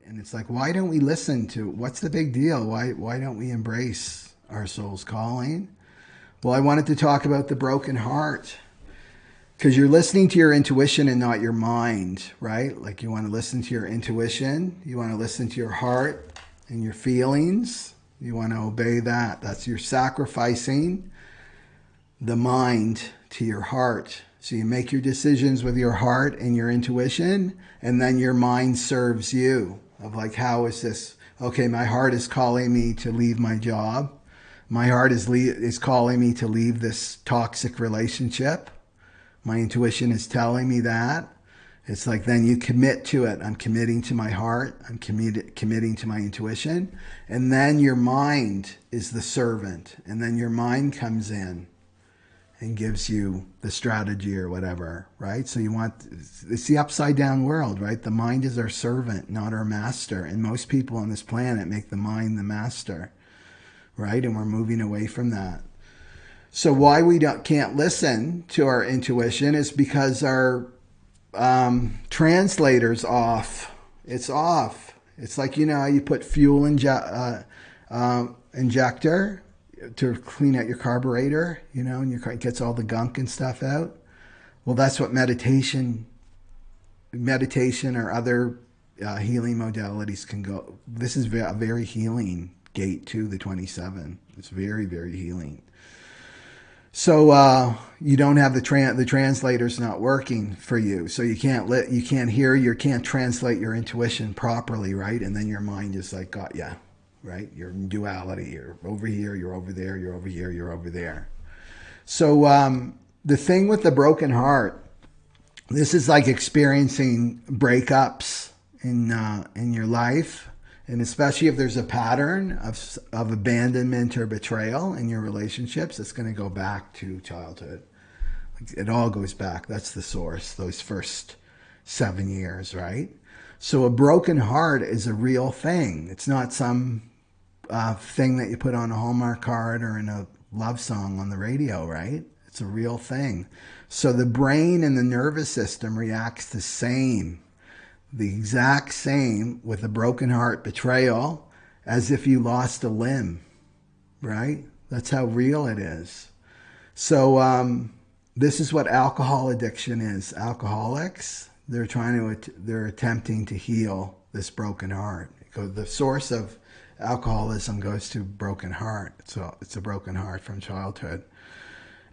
And it's like, why don't we listen to, what's the big deal? Why don't we embrace our soul's calling? Well, I wanted to talk about the broken heart, because you're listening to your intuition and not your mind, right? Like, you want to listen to your intuition, you want to listen to your heart and your feelings, you want to obey that. That's your sacrificing the mind to your heart. So you make your decisions with your heart and your intuition, and then your mind serves you. Of like, how is this? Okay, my heart is calling me to leave my job. My heart is calling me to leave this toxic relationship. My intuition is telling me that. It's like, then you commit to it. I'm committing to my heart. I'm committing to my intuition. And then your mind is the servant. And then your mind comes in and gives you the strategy or whatever, right? So it's the upside down world, right? The mind is our servant, not our master. And most people on this planet make the mind the master, right? And we're moving away from that. So why we can't listen to our intuition is because our translator's off. It's off. It's like, you know how you put fuel injector to clean out your carburetor, you know, and your car gets all the gunk and stuff out. Well, that's what meditation or other healing modalities can go. This is a very healing gate to the 27. It's very, very healing. So you don't have the translator's not working for you, so you can't can't translate your intuition properly, right? And then your mind is like, got ya. Right? You're in duality. You're over here, you're over there, you're over here, you're over there. So the thing with the broken heart, this is like experiencing breakups in your life, and especially if there's a pattern of abandonment or betrayal in your relationships, it's going to go back to childhood. It all goes back. That's the source, those first 7 years, right? So a broken heart is a real thing. It's not some thing that you put on a Hallmark card or in a love song on the radio, right? It's a real thing. So the brain and the nervous system reacts the exact same with a broken heart betrayal as if you lost a limb, right? That's how real it is. So this is what alcohol addiction is. Alcoholics, they're attempting to heal this broken heart. The source of alcoholism goes to broken heart. So it's a broken heart from childhood.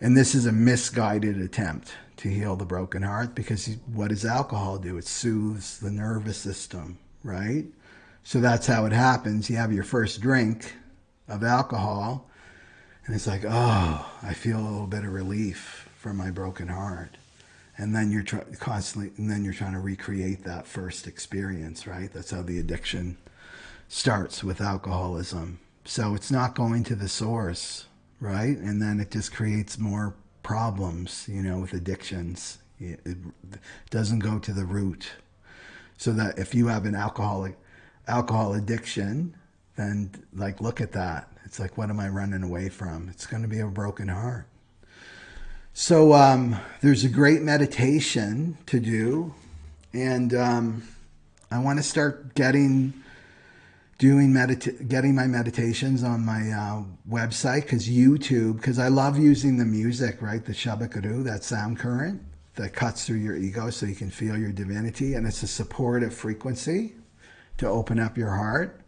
And this is a misguided attempt to heal the broken heart, because what does alcohol do? It soothes the nervous system, right? So that's how it happens. You have your first drink of alcohol, and it's like, oh, I feel a little bit of relief from my broken heart. And then you're trying to recreate that first experience, right? That's how the addiction starts with alcoholism. So it's not going to the source, right? And then it just creates more problems, with addictions. It doesn't go to the root. So that if you have an alcohol addiction, then look at that. It's like, what am I running away from? It's going to be a broken heart. So there's a great meditation to do, and I want to start getting my meditations on my website, because I love using the music, right? The shabakaru, that sound current that cuts through your ego so you can feel your divinity, and it's a supportive frequency to open up your heart.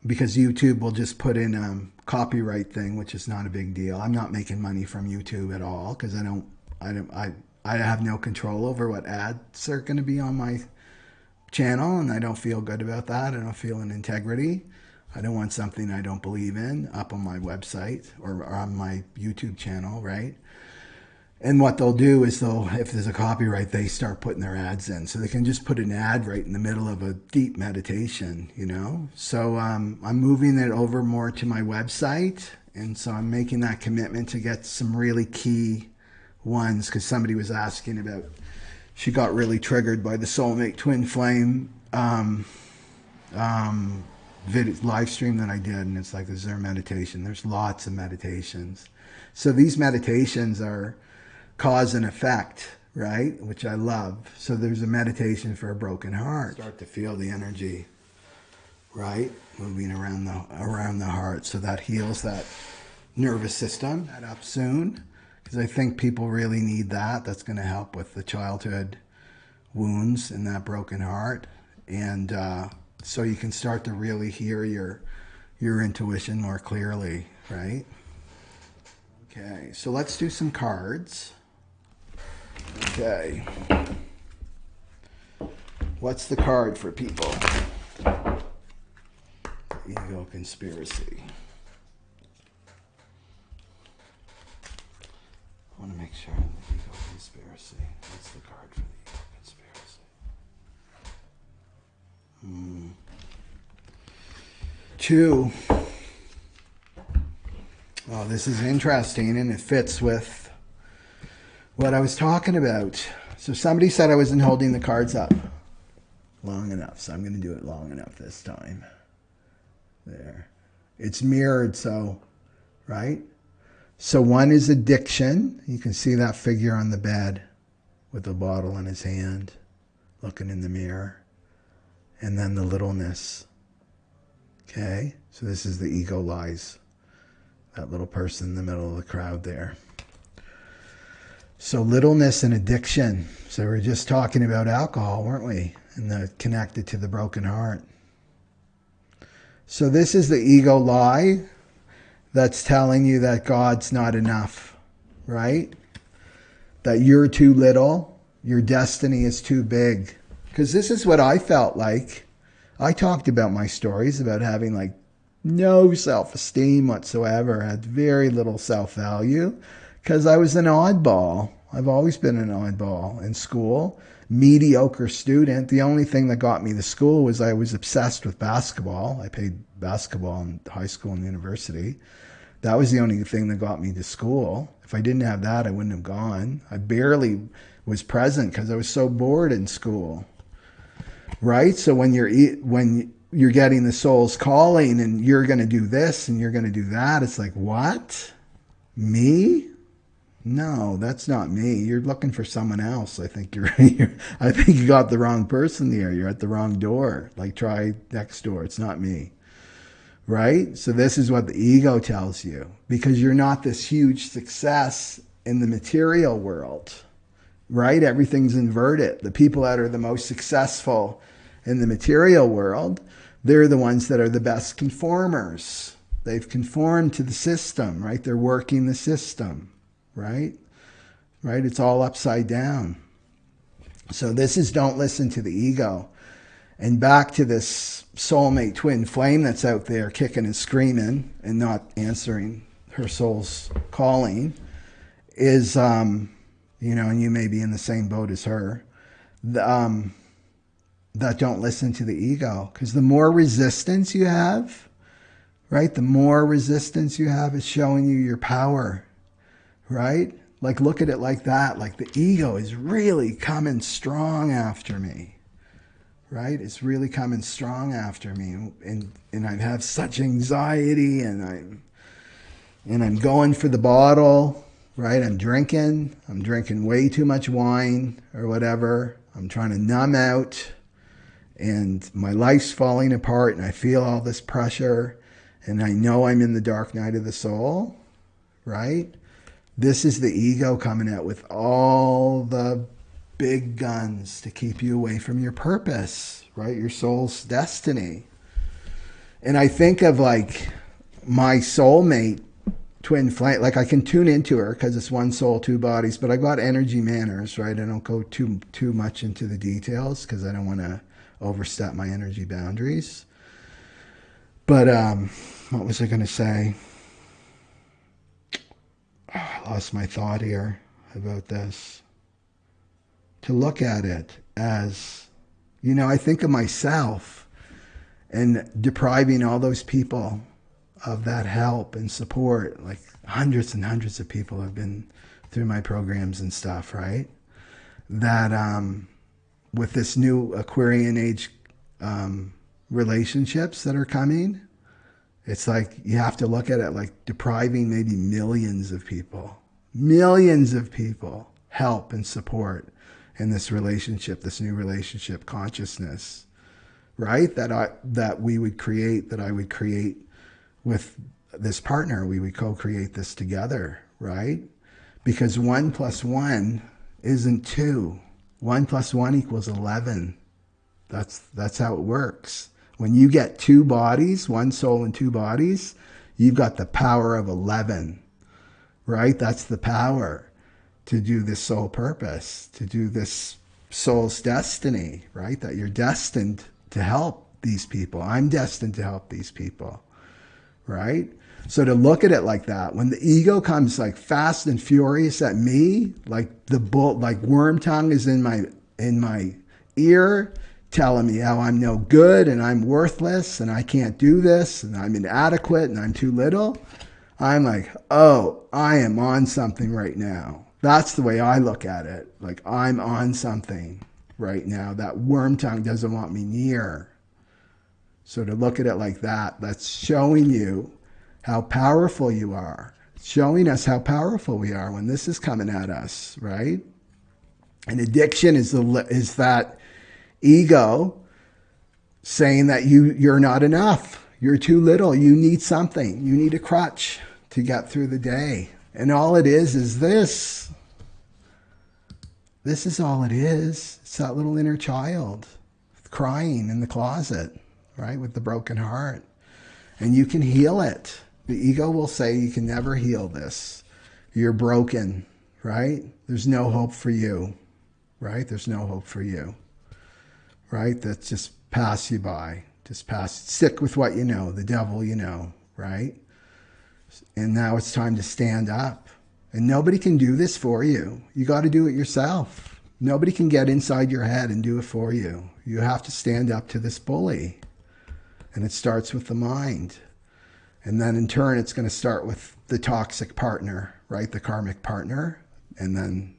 Because YouTube will just put in a copyright thing, which is not a big deal. I'm not making money from YouTube at all, because I have no control over what ads are going to be on my channel, and I don't feel good about that. I don't feel an integrity. I don't want something I don't believe in up on my website or on my YouTube channel, right? And what they'll do is if there's a copyright, they start putting their ads in. So they can just put an ad right in the middle of a deep meditation, So I'm moving it over more to my website. And so I'm making that commitment to get some really key ones, because somebody was asking about, she got really triggered by the Soulmate Twin Flame live stream that I did. And it's like, is there a meditation? There's lots of meditations. So these meditations are cause and effect, right? Which I love. So there's a meditation for a broken heart. Start to feel the energy, right? Moving around the heart. So that heals that nervous system. That up soon. Because I think people really need that. That's going to help with the childhood wounds in that broken heart. And so you can start to really hear your intuition more clearly, right? Okay, so let's do some cards. Okay. What's the card for people? Ego conspiracy. I want to make sure the ego conspiracy. What's the card for the ego conspiracy? 2. Oh, this is interesting, and it fits with what I was talking about. So somebody said I wasn't holding the cards up long enough, so I'm going to do it long enough this time. There. It's mirrored, so, right? So 1 is addiction. You can see that figure on the bed with a bottle in his hand, looking in the mirror. And then the littleness. Okay? So this is the ego lies. That little person in the middle of the crowd there. So littleness and addiction. So we're just talking about alcohol, weren't we? And connected to the broken heart. So this is the ego lie that's telling you that God's not enough, right? That you're too little, your destiny is too big. Because this is what I felt like. I talked about my stories about having like no self-esteem whatsoever, had very little self-value because I was an oddball. I've always been an oddball in school. Mediocre student. The only thing that got me to school was I was obsessed with basketball. I played basketball in high school and university. That was the only thing that got me to school. If I didn't have that, I wouldn't have gone. I barely was present because I was so bored in school. Right? So when you're getting the soul's calling and you're going to do this and you're going to do that, it's like, what? Me? No, that's not me. You're looking for someone else. I think I think you got the wrong person there. You're at the wrong door. Like, try next door. It's not me. Right? So this is what the ego tells you, because you're not this huge success in the material world. Right? Everything's inverted. The people that are the most successful in the material world, they're the ones that are the best conformers. They've conformed to the system, right? They're working the system, right? Right? It's all upside down. So this is don't listen to the ego. And back to this soulmate twin flame that's out there kicking and screaming and not answering her soul's calling is, and you may be in the same boat as her, that don't listen to the ego. Because the more resistance you have, right? The more resistance you have is showing you your power, right? Like, look at it like that. Like, the ego is really coming strong after me, right? It's really coming strong after me. And I have such anxiety and I'm going for the bottle, right? I'm drinking way too much wine or whatever. I'm trying to numb out. And my life's falling apart and I feel all this pressure and I know I'm in the dark night of the soul, right? This is the ego coming out with all the big guns to keep you away from your purpose, right? Your soul's destiny. And I think of like my soulmate twin flame, like I can tune into her because it's one soul, two bodies, but I got energy manners, right? I don't go too much into the details because I don't want to overstep my energy boundaries. But what was I going to say? Oh, I lost my thought here about this. To look at it as, I think of myself and depriving all those people of that help and support. Like hundreds and hundreds of people have been through my programs and stuff, right? That with this new Aquarian age relationships that are coming, it's like you have to look at it like depriving maybe millions of people help and support in this relationship, this new relationship consciousness, right? That we would create, that I would create with this partner. We would co-create this together, right? Because 1 + 1 isn't 2. 1 + 1 = 11. That's how it works. When you get 2 bodies, 1 soul and 2 bodies, you've got the power of 11, right? That's the power to do this soul purpose, to do this soul's destiny, right? That you're destined to help these people. I'm destined to help these people, right? So to look at it like that, when the ego comes like fast and furious at me, like the bull, like worm tongue is in my ear, telling me how I'm no good and I'm worthless and I can't do this and I'm inadequate and I'm too little, I'm like, oh, I am on something right now. That's the way I look at it. Like I'm on something right now that worm tongue doesn't want me near. So to look at it like that, that's showing you how powerful you are. Showing us how powerful we are when this is coming at us, right? And addiction is that ego saying that you're not enough. You're too little. You need something. You need a crutch to get through the day. And all it is this. This is all it is. It's that little inner child crying in the closet, right? With the broken heart. And you can heal it. The ego will say you can never heal this. You're broken, right? There's no hope for you, right? There's no hope for you, right? That's just pass you by. Just pass. Stick with what you know, the devil you know, right? And now it's time to stand up. And nobody can do this for you. You got to do it yourself. Nobody can get inside your head and do it for you. You have to stand up to this bully. And it starts with the mind. And then in turn, it's going to start with the toxic partner, right? The karmic partner. And then,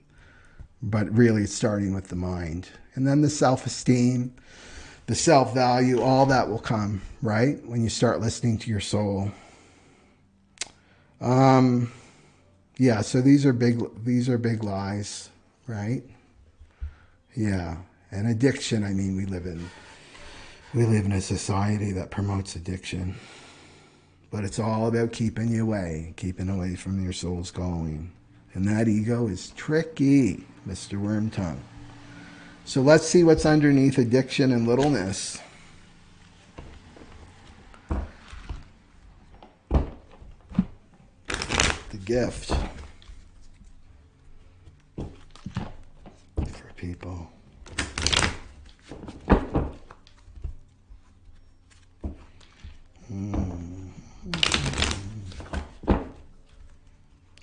but really it's starting with the mind. And then the self-esteem, the self-value, all that will come, right? When you start listening to your soul. Yeah, so these are big lies, right? Yeah. And addiction, I mean, we live in a society that promotes addiction. But it's all about keeping you away, keeping away from your soul's calling. And that ego is tricky, Mr. Wormtongue. So let's see what's underneath addiction and littleness. The gift for people.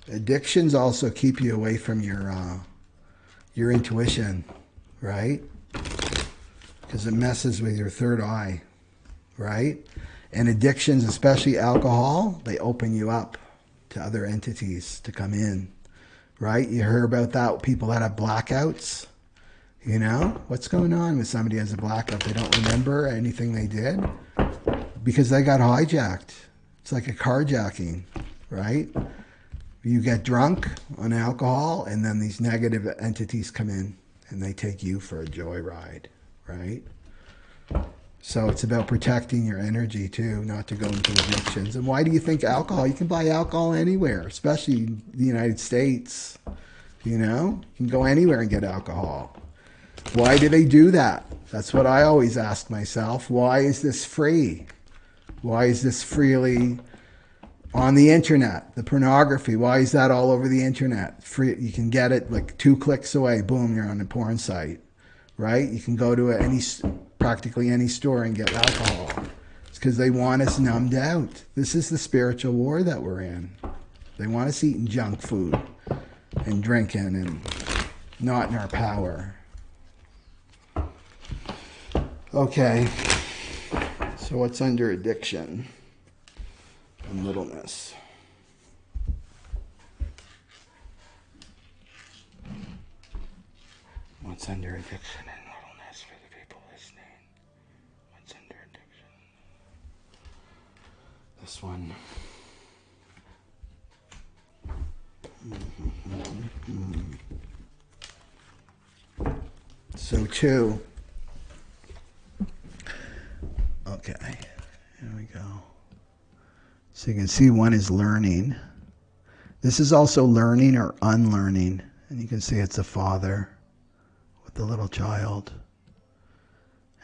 Addictions also keep you away from your intuition, right? Because it messes with your third eye, right? And addictions, especially alcohol, they open you up to other entities to come in, right? You hear about that, people that have blackouts, you know? What's going on with somebody who has a blackout? They don't remember anything they did because they got hijacked. It's like a carjacking, right? You get drunk on alcohol and then these negative entities come in and they take you for a joyride, right? So it's about protecting your energy too, not to go into addictions. And why do you think alcohol? You can buy alcohol anywhere, especially the United States. You know, you can go anywhere and get alcohol. Why do they do that? That's what I always ask myself. Why is this free? Why is this freely on the internet? The pornography, why is that all over the internet? Free, you can get it like 2 clicks away. Boom, you're on a porn site, right? You can go to practically any store and get alcohol. It's because they want us numbed out. This is the spiritual war that we're in. They want us eating junk food and drinking and not in our power. Okay, so what's under addiction and littleness? What's under addiction and littleness for the people listening? What's under addiction? This one. So 2. Okay, here we go. So you can see 1 is learning. This is also learning or unlearning. And you can see it's a father with the little child.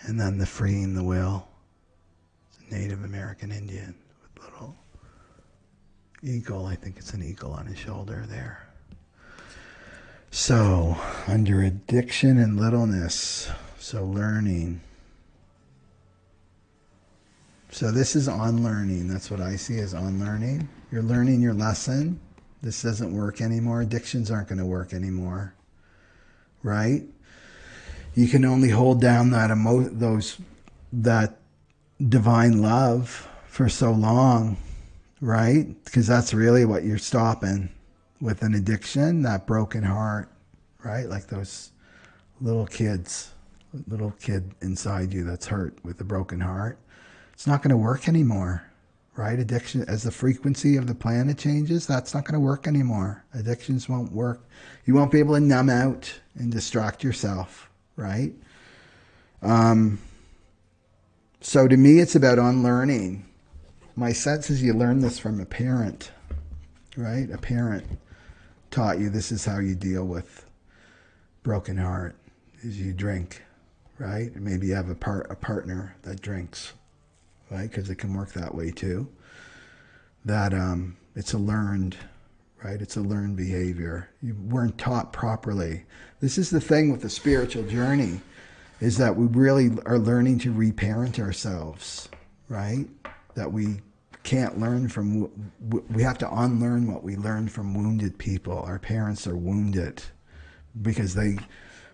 And then the freeing the will. It's a Native American Indian with little eagle. I think it's an eagle on his shoulder there. So, under addiction and littleness. So learning. So this is unlearning. That's what I see as unlearning. You're learning your lesson. This doesn't work anymore. Addictions aren't going to work anymore. Right? You can only hold down that divine love for so long, right? Because that's really what you're stopping with an addiction, that broken heart, right? Like those little kid inside you that's hurt with a broken heart. It's not going to work anymore, right? Addiction, as the frequency of the planet changes, that's not going to work anymore. Addictions won't work. You won't be able to numb out and distract yourself, right? So to me, it's about unlearning. My sense is you learn this from a parent, right? A parent taught you this is how you deal with broken heart, is you drink, right? And maybe you have a partner that drinks, right? Because it can work that way too. That it's a learned, right? It's a learned behavior. You weren't taught properly. This is the thing with the spiritual journey, is that we really are learning to reparent ourselves, right? That we can't learn from, we have to unlearn what we learned from wounded people. Our parents are wounded because they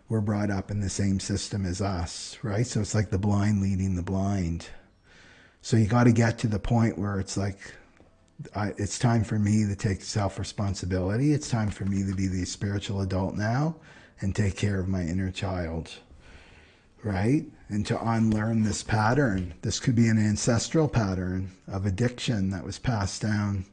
were brought up in the same system as us, right? So it's like the blind leading the blind. So you got to get to the point where it's like, it's time for me to take self-responsibility. It's time for me to be the spiritual adult now and take care of my inner child, right? And to unlearn this pattern. This could be an ancestral pattern of addiction that was passed down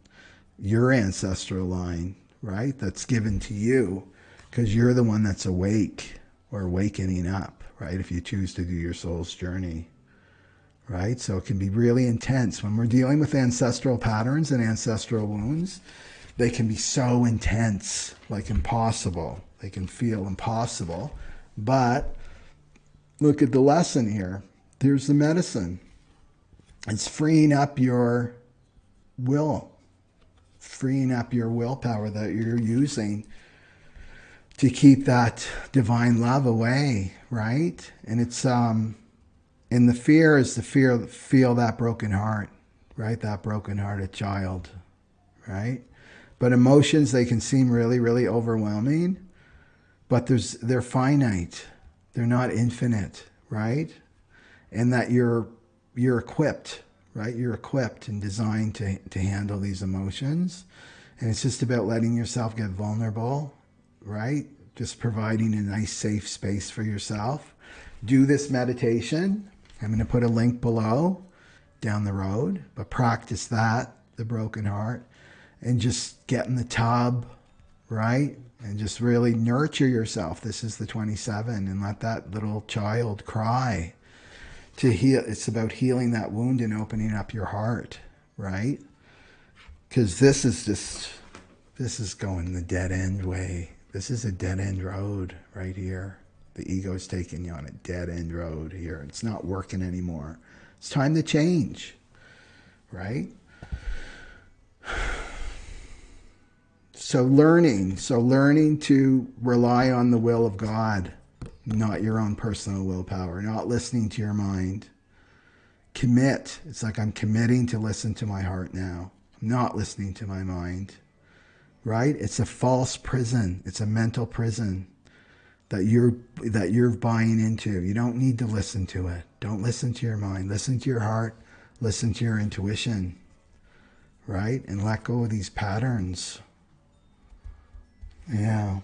your ancestral line, right? That's given to you because you're the one that's awake or awakening up, right? If you choose to do your soul's journey, right? So it can be really intense. When we're dealing with ancestral patterns and ancestral wounds, they can be so intense, like impossible. They can feel impossible, but look at the lesson here. There's the medicine. It's freeing up your will, freeing up your willpower that you're using to keep that divine love away, right? And it's and the fear is the fear, feel that broken heart, right? That broken-hearted child, right? But emotions, they can seem really, really overwhelming, but they're finite. They're not infinite, right? And that you're equipped, right? You're equipped and designed to handle these emotions. And it's just about letting yourself get vulnerable, right? Just providing a nice, safe space for yourself. Do this meditation. I'm going to put a link below down the road, but practice that, the broken heart, and just get in the tub, right? And just really nurture yourself. This is the 27, and let that little child cry to heal. It's about healing that wound and opening up your heart, right? Because this is going the dead end way. This is a dead end road right here. The ego's taking you on a dead end road here. It's not working anymore. It's time to change, right? So learning to rely on the will of God, not your own personal willpower, not listening to your mind. Commit. It's like I'm committing to listen to my heart now. I'm not listening to my mind, right? It's a false prison. It's a mental prison that you're buying into. You don't need to listen to it. Don't listen to your mind. Listen to your heart. Listen to your intuition, right? And let go of these patterns. Yeah.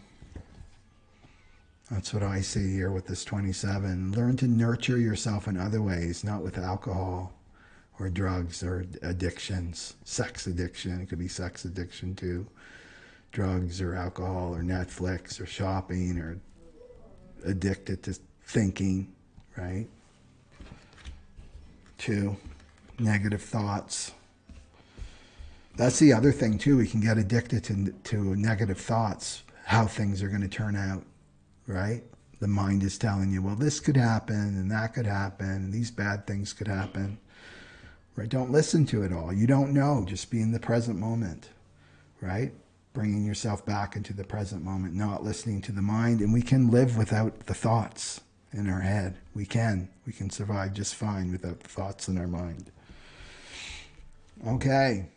That's what I see here with this 27. Learn to nurture yourself in other ways, not with alcohol or drugs or addictions. Sex addiction. It could be sex addiction too. Drugs or alcohol or Netflix or shopping or addicted to thinking, right? 2, negative thoughts. That's the other thing too. We can get addicted to negative thoughts, how things are going to turn out, right? The mind is telling you, well, this could happen and that could happen and these bad things could happen, right? Don't listen to it all. You don't know. Just be in the present moment, right? Bringing yourself back into the present moment, not listening to the mind. And we can live without the thoughts in our head. We can survive just fine without the thoughts in our mind. Okay.